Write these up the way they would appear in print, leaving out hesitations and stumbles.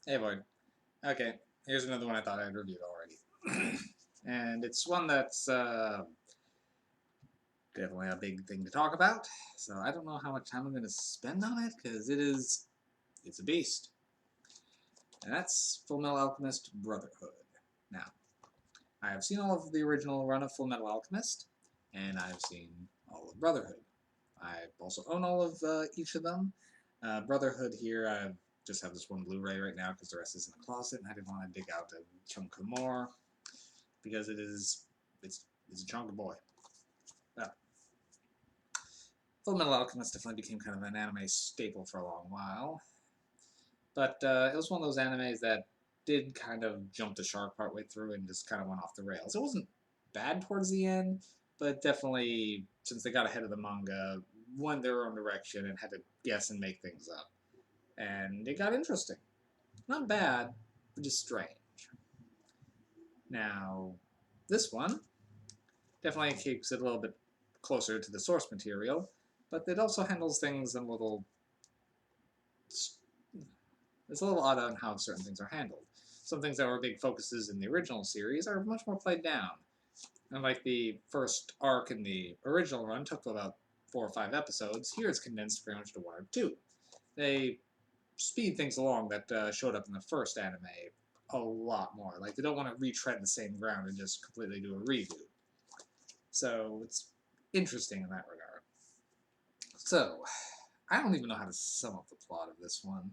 Hey, Boyd. Okay, here's another one I thought I'd reviewed already. And it's one that's definitely a big thing to talk about. So I don't know how much time I'm going to spend on it, because it's a beast. And that's Fullmetal Alchemist Brotherhood. Now, I have seen all of the original run of Fullmetal Alchemist, and I've seen all of Brotherhood. I also own all of each of them. Brotherhood here, I just have this one Blu-ray right now because the rest is in the closet, and I didn't want to dig out a chunk of more because it's a chunk of boy. Well, Full Metal Alchemist definitely became kind of an anime staple for a long while, but it was one of those animes that did kind of jump the shark partway through and just kind of went off the rails. It wasn't bad towards the end, but definitely, since they got ahead of the manga, went their own direction and had to guess and make things up. And it got interesting. Not bad, but just strange. Now, this one definitely keeps it a little bit closer to the source material, but it also handles things in a little. It's a little odd on how certain things are handled. Some things that were big focuses in the original series are much more played down. And like the first arc in the original run took about 4 or 5 episodes, here it's condensed pretty much to one or two. They speed things along that showed up in the first anime a lot more. Like they don't want to retread the same ground and just completely do a reboot. So it's interesting in that regard. So I don't even know how to sum up the plot of this one.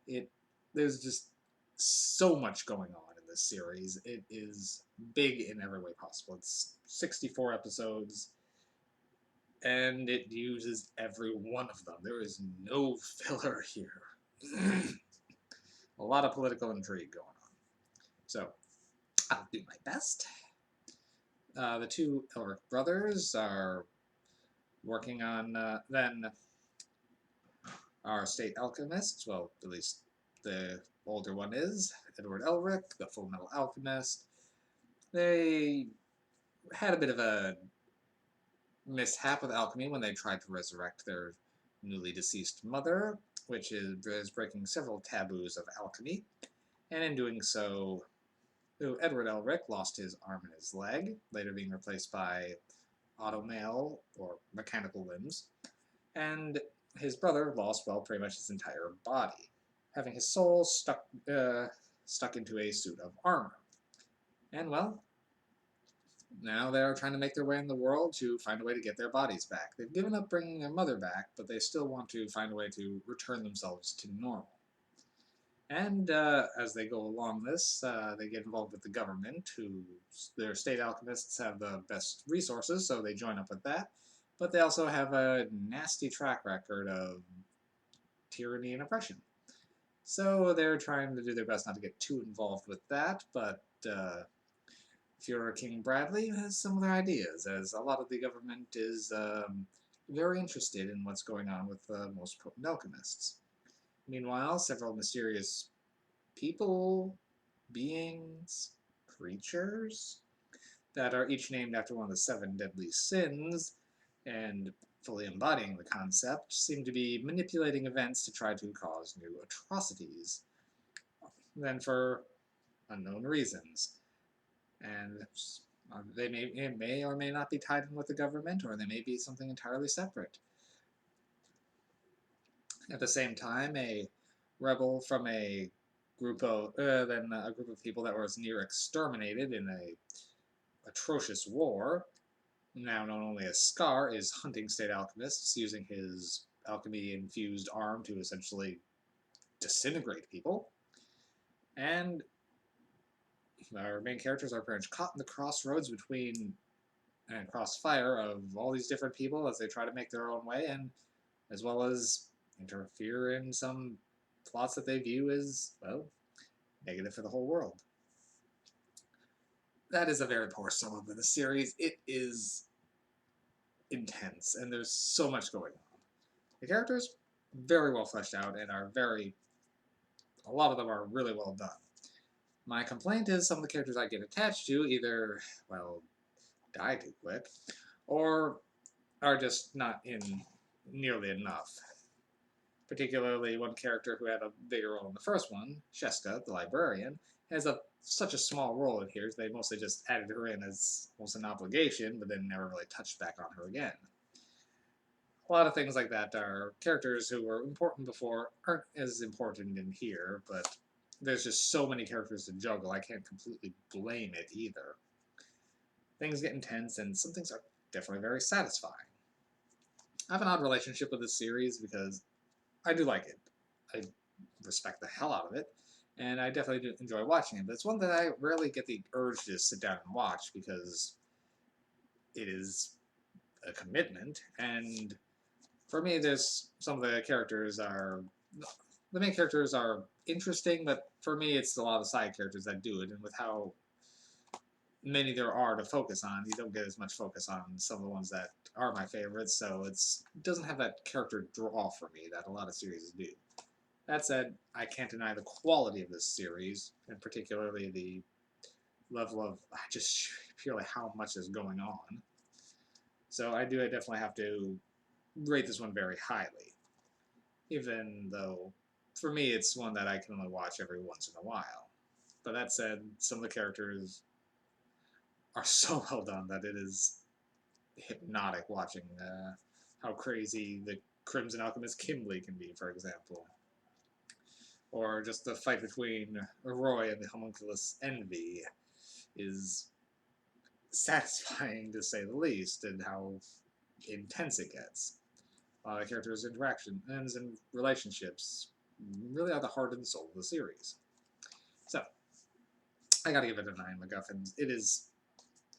It There's just so much going on in this series. It is big in every way possible. It's 64 episodes, and it uses every one of them. There is no filler here. A lot of political intrigue going on. So I'll do my best. The two Elric brothers are working on then our state alchemists. Well, at least the older one is Edward Elric, the Full Metal Alchemist. They had a bit of a mishap with alchemy when they tried to resurrect their newly deceased mother, which is breaking several taboos of alchemy. And in doing so, Edward Elric lost his arm and his leg, later being replaced by automail or mechanical limbs. And his brother lost, well, pretty much his entire body, having his soul stuck into a suit of armor. And well, now they're trying to make their way in the world to find a way to get their bodies back. They've given up bringing their mother back, but they still want to find a way to return themselves to normal. And as they go along this, they get involved with the government, who their state alchemists have the best resources, so they join up with that. But they also have a nasty track record of tyranny and oppression. So they're trying to do their best not to get too involved with that, but Führer King Bradley has some other ideas, as a lot of the government is very interested in what's going on with the most potent alchemists. Meanwhile, several mysterious people, beings, creatures that are each named after one of the seven deadly sins and fully embodying the concept seem to be manipulating events to try to cause new atrocities, then for unknown reasons. And they may or may not be tied in with the government, or they may be something entirely separate. At the same time, a rebel from a group of people that was near exterminated in a atrocious war, now known only as Scar, is hunting state alchemists using his alchemy-infused arm to essentially disintegrate people. And our main characters are pretty much caught in the crossroads between and crossfire of all these different people as they try to make their own way, and as well as interfere in some plots that they view as, well, negative for the whole world. That is a very poor sum up of the series. It is intense, and there's so much going on. The characters, very well fleshed out, and a lot of them are really well done. My complaint is some of the characters I get attached to either, well, die too quick, or are just not in nearly enough. Particularly one character who had a bigger role in the first one, Sheska, the librarian, has such a small role in here. They mostly just added her in as almost an obligation, but then never really touched back on her again. A lot of things like that are characters who were important before aren't as important in here, but there's just so many characters to juggle, I can't completely blame it either. Things get intense, and some things are definitely very satisfying. I have an odd relationship with this series because I do like it. I respect the hell out of it, and I definitely do enjoy watching it, but it's one that I rarely get the urge to sit down and watch because it is a commitment, and for me, there's some of the characters are the main characters are interesting, but for me, it's a lot of the side characters that do it, and with how many there are to focus on, you don't get as much focus on some of the ones that are my favorites, so it doesn't have that character draw for me that a lot of series do. That said, I can't deny the quality of this series, and particularly the level of just purely how much is going on. So I definitely have to rate this one very highly, even though for me it's one that I can only watch every once in a while. But that said, some of the characters are so well done that it is hypnotic watching how crazy the Crimson Alchemist Kimberly can be, for example. Or just the fight between Roy and the homunculus Envy is satisfying, to say the least, and how intense it gets. The characters' interactions and relationships really are the heart and soul of the series. So, I gotta give it a 9 MacGuffins.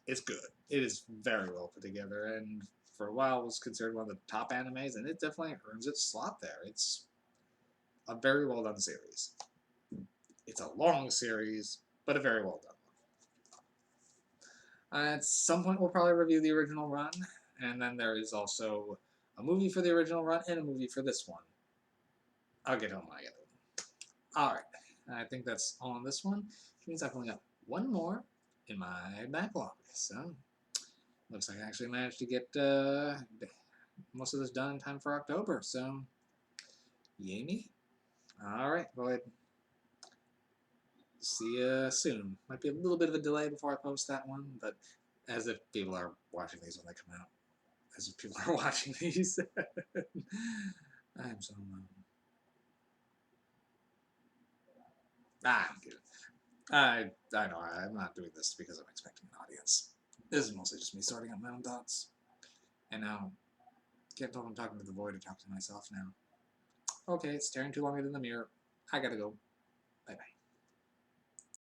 It's good. It is very well put together, and for a while was considered one of the top animes, and it definitely earns its slot there. It's a very well done series. It's a long series, but a very well done one. At some point, we'll probably review the original run, and then there is also a movie for the original run and a movie for this one. I'll get home when I get home. Alright, I think that's all on this one, which means I've only got one more in my backlog. So, looks like I actually managed to get most of this done in time for October, so yay me. Alright, go ahead. See you soon. Might be a little bit of a delay before I post that one, but as if people are watching these when they come out. As if people are watching these. I'm so I'm kidding. I know I'm not doing this because I'm expecting an audience. This is mostly just me sorting out my own thoughts. And now, can't tell if I'm talking to the void or talking to myself now. Okay, it's staring too long into the mirror. I gotta go. Bye-bye.